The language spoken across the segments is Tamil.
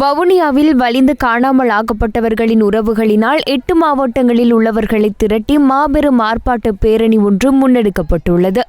வவுனியாவில் வலிந்து காணாமல் ஆக்கப்பட்டவர்களின் உறவுகளினால் 8 மாவட்டங்களில் உள்ளவர்களை திரட்டி மாபெரும் ஆர்ப்பாட்ட பேரணி ஒன்று முன்னெடுக்கப்பட்டுள்ளது.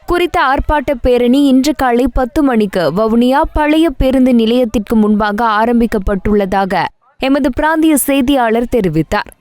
குறித்த ஆர்ப்பாட்ட பேரணி இன்று காலை 10 மணிக்கு வவுனியா பழைய பேருந்து நிலையத்திற்கு முன்பாக ஆரம்பிக்கப்பட்டுள்ளதாக எமது பிராந்திய செய்தியாளர் தெரிவித்தார்.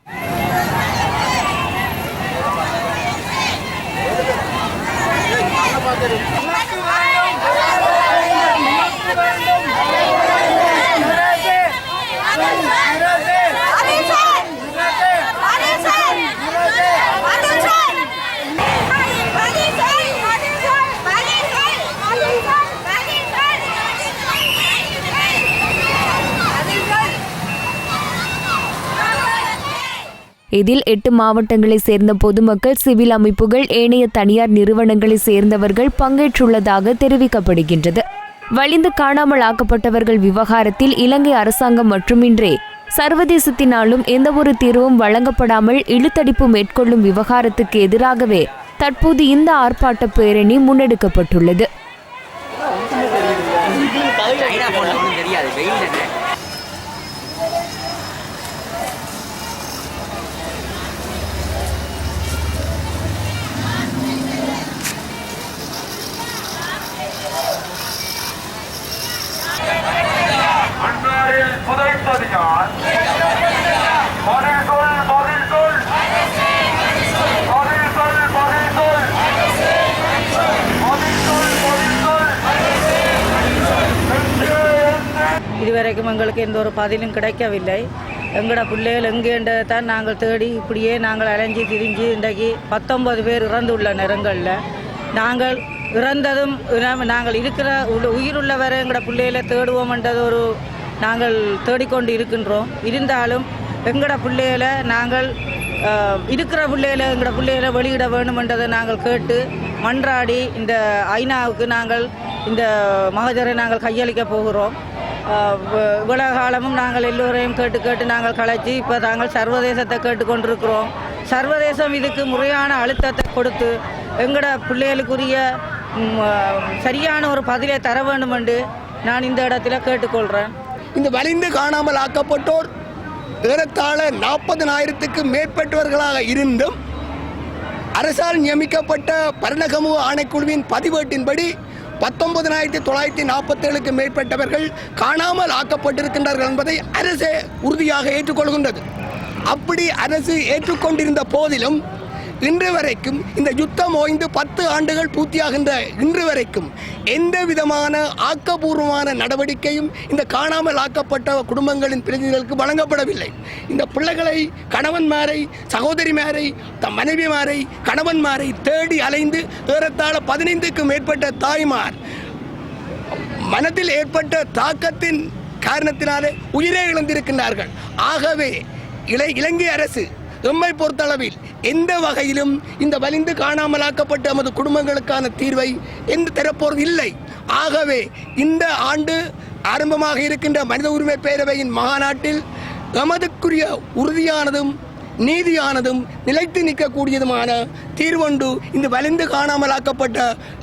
இதில் 8 மாவட்டங்களை சேர்ந்த பொதுமக்கள், சிவில் அமைப்புகள், ஏனைய தனியார் நிறுவனங்களை சேர்ந்தவர்கள் பங்கேற்றுள்ளதாக தெரிவிக்கப்படுகின்றது. வலிந்து காணாமல் ஆக்கப்பட்டவர்கள் விவகாரத்தில் இலங்கை அரசாங்கம் மட்டுமின்றி சர்வதேசத்தினாலும் எந்தவொரு தீர்வும் வழங்கப்படாமல் இழுத்தடிப்பு மேற்கொள்ளும் விவகாரத்துக்கு எதிராகவே தற்போது இந்த ஆர்ப்பாட்ட பேரணி முன்னெடுக்கப்பட்டுள்ளது. இதுவரைக்கும் எங்களுக்கு எந்த ஒரு பதிலும் கிடைக்கவில்லை. எங்களோட பிள்ளைகள் எங்கேன்றதான் நாங்கள் தேடி இப்படியே நாங்கள் அலைஞ்சி திரிஞ்சு இன்றைக்கு 19 பேர் இறந்துள்ள நேரங்களில் நாங்கள் இறந்ததும் நாங்கள் இருக்கிற உயிருள்ளவரை எங்களோட பிள்ளைகளை தேடுவோம்ன்றது ஒரு நாங்கள் தேடிக்கொண்டு இருக்கின்றோம். இருந்தாலும் எங்களோட பிள்ளைகளை நாங்கள் இருக்கிற பிள்ளைகளை எங்களோட பிள்ளைகளை வெளியிட வேணுமென்றதை நாங்கள் கேட்டு மன்றாடி இந்த ஐநாவுக்கு நாங்கள் இந்த மகஜரை நாங்கள் கையளிக்க போகிறோம். இவ்வளவு காலமும் நாங்கள் எல்லோரையும் கேட்டு நாங்கள் கலைச்சி இப்போ நாங்கள் சர்வதேசத்தை கேட்டுக்கொண்டிருக்கிறோம். சர்வதேசம் இதுக்கு முறையான அழுத்தத்தை கொடுத்து எங்களோட பிள்ளைகளுக்குரிய சரியான ஒரு பதிலை தர வேண்டும் என்று நான் இந்த இடத்துல கேட்டுக்கொள்கிறேன். இந்த வலிந்து காணாமல் ஆக்கப்பட்டோர் ஏறத்தாழ 40,000க்கும் மேற்பட்டவர்களாக இருந்தும் அரசால் நியமிக்கப்பட்ட பரணகமுக ஆணைக்குழுவின் பதிவேட்டின்படி 19,947க்கும் மேற்பட்டவர்கள் காணாமல் ஆக்கப்பட்டிருக்கின்றார்கள் என்பதை அரசு உறுதியாக ஏற்றுக்கொள்கின்றது. அப்படி அரசு ஏற்றுக்கொண்டிருந்த போதிலும் இன்று வரைக்கும் இந்த யுத்தம் ஓய்ந்து 10 ஆண்டுகள் பூர்த்தியாகின்ற இன்று வரைக்கும் எந்த விதமான ஆக்கப்பூர்வமான நடவடிக்கையும் இந்த காணாமல் ஆக்கப்பட்ட குடும்பங்களின் பிரதிநிதிகளுக்கு வழங்கப்படவில்லை. இந்த பிள்ளைகளை, கணவன்மாரை, சகோதரிமாரை, மனைவிமாரை, கணவன்மாரை தேடி அலைந்து ஏறத்தாழ 15க்கும் மேற்பட்ட தாய்மார் மனத்தில் ஏற்பட்ட தாக்கத்தின் காரணத்தினாலே உயிரை இழந்திருக்கின்றார்கள். ஆகவே இலங்கை அரசு எம்மை பொறுத்தளவில் எந்த வகையிலும் இந்த வலிந்து காணாமலாக்கப்பட்ட நமது குடும்பங்களுக்கான தீர்வை எந்த தரப்போறது இல்லை. ஆகவே இந்த ஆண்டு ஆரம்பமாக இருக்கின்ற மனித உரிமை பேரவையின் மாநாட்டில் எமதுக்குரிய உறுதியானதும் நீதியானதும் நிலைத்து நிற்கக்கூடியதுமான தீர்வொன்று இந்த வலிந்து காணாமலாக்கப்பட்ட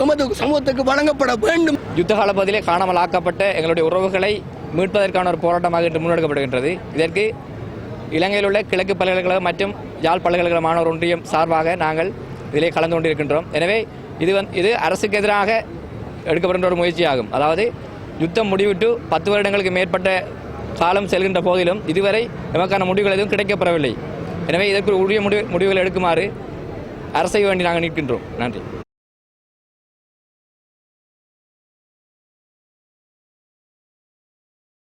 எமது சமூகத்துக்கு வழங்கப்பட வேண்டும். யுத்த கால பகுதியிலே காணாமலாக்கப்பட்ட எங்களுடைய உறவுகளை மீட்பதற்கான ஒரு போராட்டமாக இன்று முன்னெடுக்கப்படுகின்றது. இதற்கு இலங்கையில் உள்ள கிழக்கு பல்கலைக்கழகம் மற்றும் யாழ் பல்கலைக்கழக மாணவர் ஒன்றியம் சார்பாக நாங்கள் இதிலே கலந்து கொண்டிருக்கின்றோம். எனவே இது அரசுக்கு எதிராக எடுக்கப்படுகின்ற ஒரு முயற்சியாகும். அதாவது யுத்தம் முடிவிட்டு 10 வருடங்களுக்கு மேற்பட்ட காலம் செல்கின்ற போதிலும் இதுவரை நமக்கான முடிவுகள் எதுவும் கிடைக்கப்பெறவில்லை. எனவே இதற்கு உரிய முடிவுகள் எடுக்குமாறு அரசை வேண்டி நாங்கள் நிற்கின்றோம். நன்றி.